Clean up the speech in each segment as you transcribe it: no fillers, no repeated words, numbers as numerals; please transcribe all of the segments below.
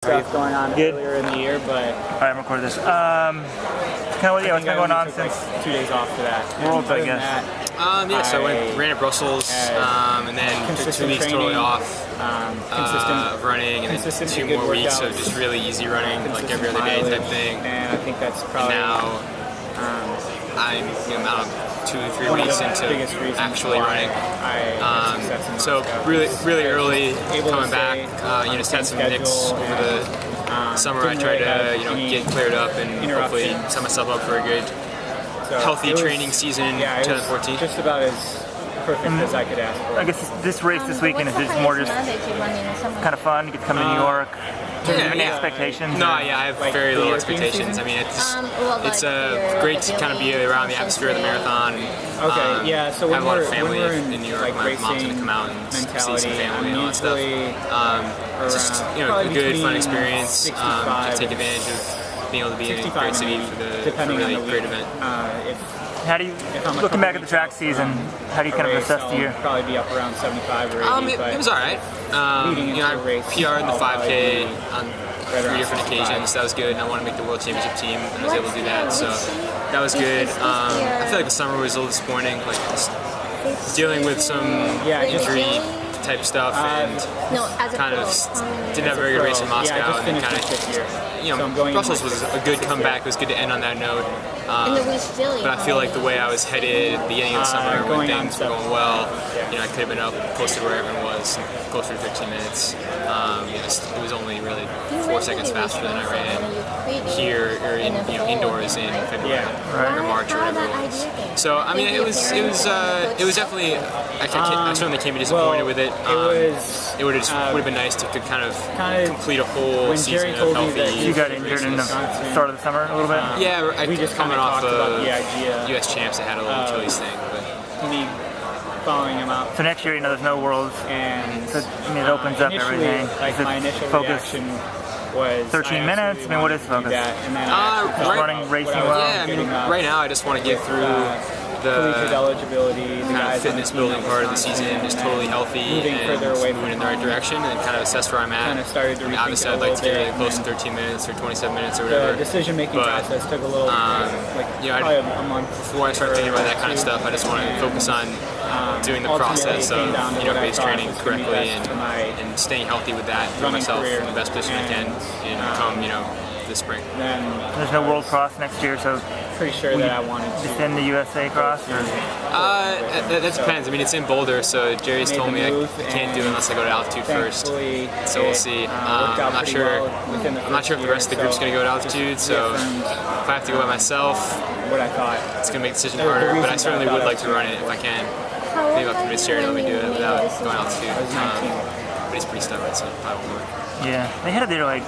Stuff going on earlier in the year, but all right, I'm recording this. What's been going on since 2 days off for that? Worlds, I guess. So I ran at Brussels, and then took 2 weeks totally off of running, and then 2 more weeks of just really easy running, like every other day type thing. And I think that's probably. And now I'm about 2 or 3 weeks into actually running. So really early coming back. Just had some nicks over the summer. I tried to get cleared up and hopefully set myself up for a good, healthy training season in 2014. Just about as perfect as I could ask for. I guess this race this weekend is just more just kind of fun. You get to come to New York. Any expectations? No, I have very little expectations. I mean, it's great to kind of be around the atmosphere of the marathon. Okay, so I have a lot of family in New York. My mom's gonna come out and see some family and all that stuff. It's just a good, fun experience. To take advantage of being able to be in a great city for a really great event. How do you, looking back at the track season, how do you kind of assess the year? Probably be up around 75 or 80. It was all right. I PR'd the 5K on 3 different occasions. That was good, and I wanted to make the World Championship team, and I was able to do that. So that was good. I feel like the summer was a little disappointing, like dealing with some injury type stuff, and kind of didn't have a very good race in Moscow, and then kind of Brussels was a good comeback. It was good to end on that note. But I feel like the way I was headed at the beginning of the summer, when things were going well, I could have been up close to where everyone was, closer to 13 minutes. It was only really 4 seconds faster than I ran here or in indoors in February or March or whatever it was. So I mean, it was definitely. I certainly can't be disappointed with it. It would have been nice to kind of complete a whole season of healthy. You got injured in the start of the summer a little bit. Yeah, I just coming off of U.S. champs, I had a little Achilles thing, but me following him out. So next year, there's no Worlds, and so it opens up everything. My initial reaction was 13 minutes. I mean, what is focus? Running, racing well. Yeah, I mean, right now I just want to get through the eligibility, kind of fitness building part of the season, just totally healthy and moving in the right direction, and kind of assess where I'm at. Obviously, I'd like to get really close to 13 minutes or 27 minutes or whatever. The decision-making process took a little, probably a month. Before I start thinking about that kind of stuff, I just want to focus on doing the process of base training correctly and staying healthy with that, put myself in the best position I can, and come this spring. There's no World Cross next year, so pretty sure that I wanted to defend the USA Cross. Or? That depends. I mean, it's in Boulder, so Jerry's told me I can't do it unless I go to altitude first. So we'll see. I'm not sure. I'm not sure if the rest of the group's going to go to altitude. So if I have to go by myself, it's going to make the decision harder. But I certainly would like to run it if I can. Maybe I'll convince Jerry to let me do it without going altitude. But he's pretty stubborn, so probably won't work. Yeah, they had it there like.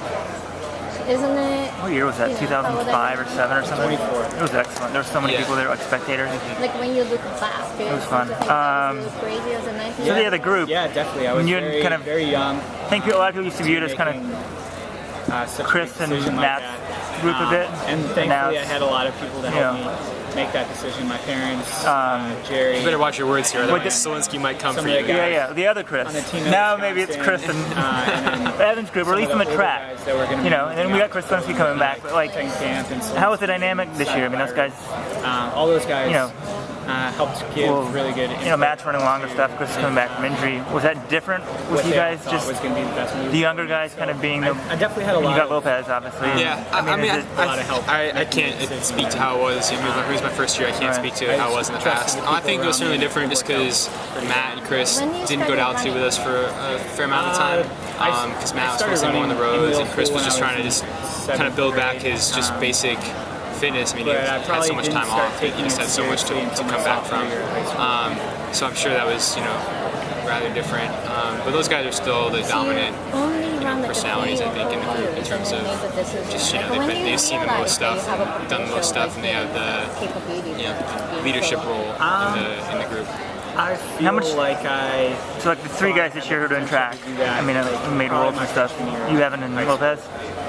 Isn't it? What year was that? 2005 or 7 or something? 24. It was excellent. There were so many people there, like spectators. Like when you look back, it was fun. So the group. Yeah, definitely. I was very young. I think a lot of people used to view it as kind of Chris and Matt's group a bit. And thankfully, I had a lot of people to help me make that decision. My parents, Jerry. You better watch your words here, otherwise Solinsky might come for you. Yeah, the other Chris. Now maybe it's Chris and Evan's group, or at least in the track. And then we got Chris Solinsky coming back. But how was the dynamic this year? I mean, those guys. All those guys. Helped give really good. Matt's running longer stuff. Chris is coming back from injury. Was that different with you guys? Just was going to be the best move. The younger guys kind of being the. I definitely had a lot. You got Lopez, obviously. Yeah, I mean, a lot of help. I can't speak to how it was. It was my first year. I can't speak to how it was in the past. I think it was certainly different just because Matt and Chris didn't go to altitude with us for a fair amount of time. Because Matt was focusing more on the roads, and Chris was just trying to just kind of build back his just basic fitness. I mean, he had so much time off, he just had so much to come back from. So I'm sure that was, rather different. But those guys are still the dominant, personalities, I think, in the group in terms of just, they've seen the most stuff, done the most stuff, and they have the, leadership role in the group. I feel So like the 3 guys this year who are doing track, I mean, who made Worlds and stuff, you, Evan, and Lopez?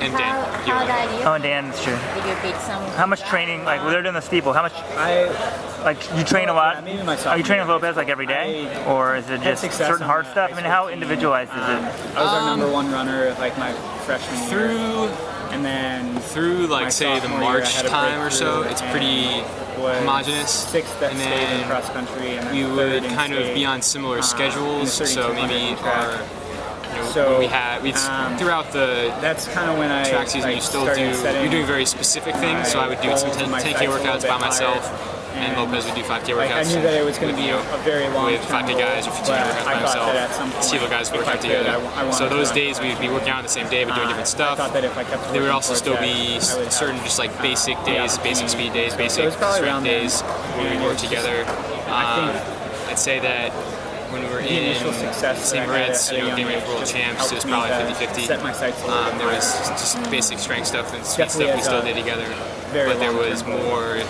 And Dan. Oh, and Dan, that's true. Did you beat some? How much training, like, they're doing the steeple, how much, like, you train a lot? Maybe my Are you training with Lopez, like, every day? Or is it just certain hard stuff? I mean, how individualized is it? I was our #1 runner, like, my freshman year. And then through like say the March time or so, it's pretty homogenous. And then cross country, and we would kind of be on similar schedules. So maybe our, throughout the that's kind of when track season, you still do. You're doing very specific things. So I would do some 10K workouts by myself. And Lopez would do 5K workouts. I knew that it was going to be a very long with 5K guys or 15K workouts by himself. Steeple guys would work out together. So those days we would be working out on the same day but doing different stuff. There would also still be certain just like basic days, basic speed days, basic strength days where we would work together. I'd say that when we were in St. Moritz, getting ready for World Champs, it was probably 50-50. There was just basic strength stuff and speed stuff we still did together. But there was more,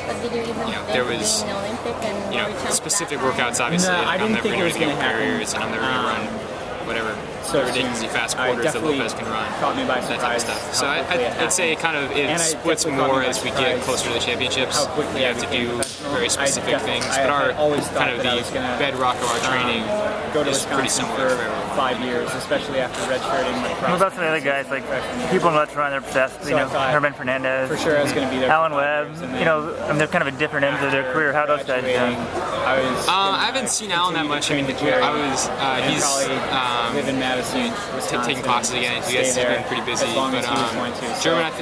there was, specific workouts, obviously. I'm never going to get barriers, and I'm never going to run whatever the ridiculously fast quarters that Lopez can run, that type of stuff. So I'd say kind of it splits more as we get closer to the championships. We have to do very specific things, but our kind of the bedrock of our training is pretty similar for everyone. 5 years, especially after redshirting. What about some of the other guys, like people in Let's Run, they're obsessed, Herman Fernandez, for sure I was going to be there. Alan Webb, they're kind of at different ends of their career. How are those guys doing? I haven't seen Alan that much. I mean, he's taking classes again. He's been pretty busy, but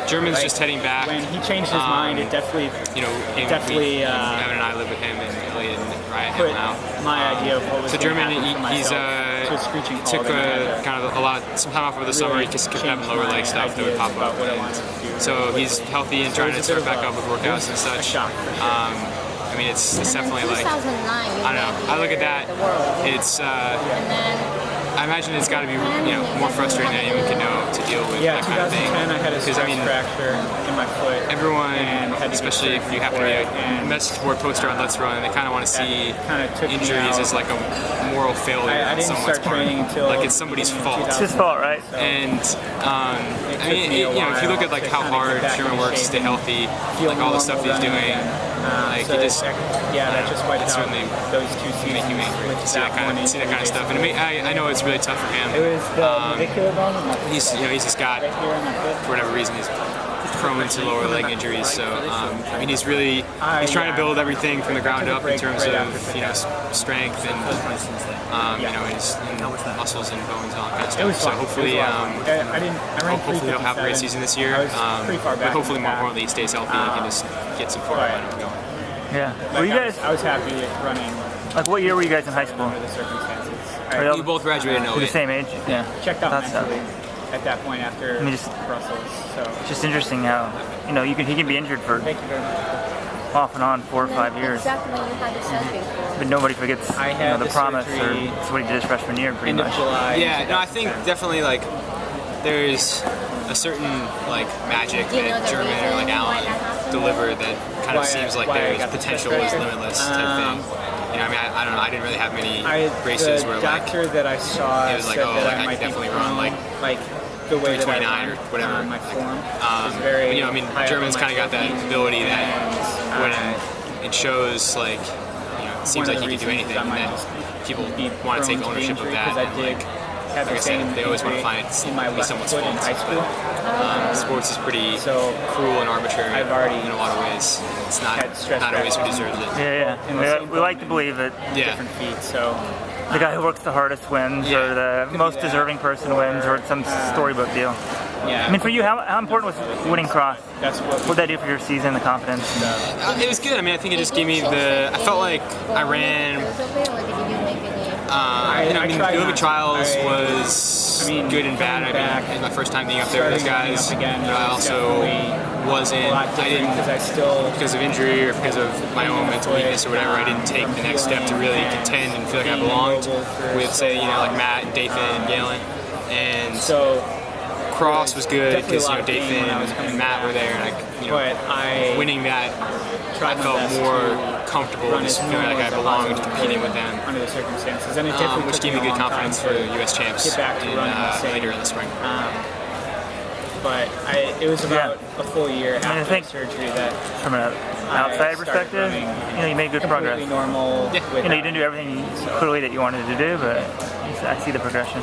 German's just heading back. When he changed his mind, it definitely, Evan and I live with him, and Elliot and Ryan him out. My idea of what was so German, he took some time off over the summer. He just kept having lower leg stuff that would pop up. So he's healthy and trying to start back up with workouts and such. I mean, it's definitely like, I don't know. I look at that. It's I imagine it's got to be more frustrating than anyone can know to deal with that kind of thing. I had a fracture in my foot. Everyone, especially if you happen to be a message board poster on Let's Run, they kind of want to see injuries as like a moral failure on someone's part. Like it's somebody's fault. It's his fault, right? And I mean, if you look at like how hard Sherman works to stay healthy, like all the stuff he's doing, like he just it's certainly making me see that kind of stuff. And I know it's really tough for him. He's just got, for whatever reason, he's prone to lower leg injuries. So I mean, he's trying to build everything from the ground up in terms of strength and his muscles and bones and all that kind of stuff. So hopefully he'll have a great season this year. But hopefully more importantly he stays healthy and he can just get some form momentum going. Yeah. Were you guys? I was happy with running. Like, what year were you guys in high school? Under the circumstances. We both graduated in 08. The same age? Yeah. Checked out mentally at that point after Brussels. So it's just interesting how he can be injured for off and on 4 or 5 years. Exactly when you had the surgery for. But nobody forgets the promise, or it's what he did his freshman year, pretty much. Yeah. No, I think definitely like there's a certain like magic that German or like Alan deliver that kind of seems like their potential is limitless type thing. I mean, I don't know. I didn't really have many races where like that I saw it was like, I could definitely run like the way 329 or whatever. My form I mean, German's kind of got that ability that when it shows like, it seems like he can do anything, and then people want to take ownership of that. And like I said, they always want to find it be someone's fault. But sports is pretty cruel and arbitrary in a lot of ways. It's not always who deserves it. Yeah. We like to believe that different feet. So the guy who works the hardest wins, or the most deserving person wins, or some storybook deal. Yeah. I mean, for you, how important was winning cross? What did that do for your season, the confidence? It was good. I mean, I think it just gave me I felt like I ran. The Olympic trials was good and bad. I mean, my first time being up there with those guys, but I also wasn't. I didn't, because of injury or because of my own mental weakness or whatever, I didn't take the next step to really contend and feel like I belonged with, say, like Matt and Dathan and Galen. And cross was good because Dathan and Matt were there, and winning that, I felt more comfortable just feeling like I belonged competing with them, under the circumstances, and which gave me good confidence for US champs later in the spring. but it was about a full year after the surgery that. From an outside perspective, you made good progress. Normal. You didn't do everything clearly that you wanted to do, but I see the progression.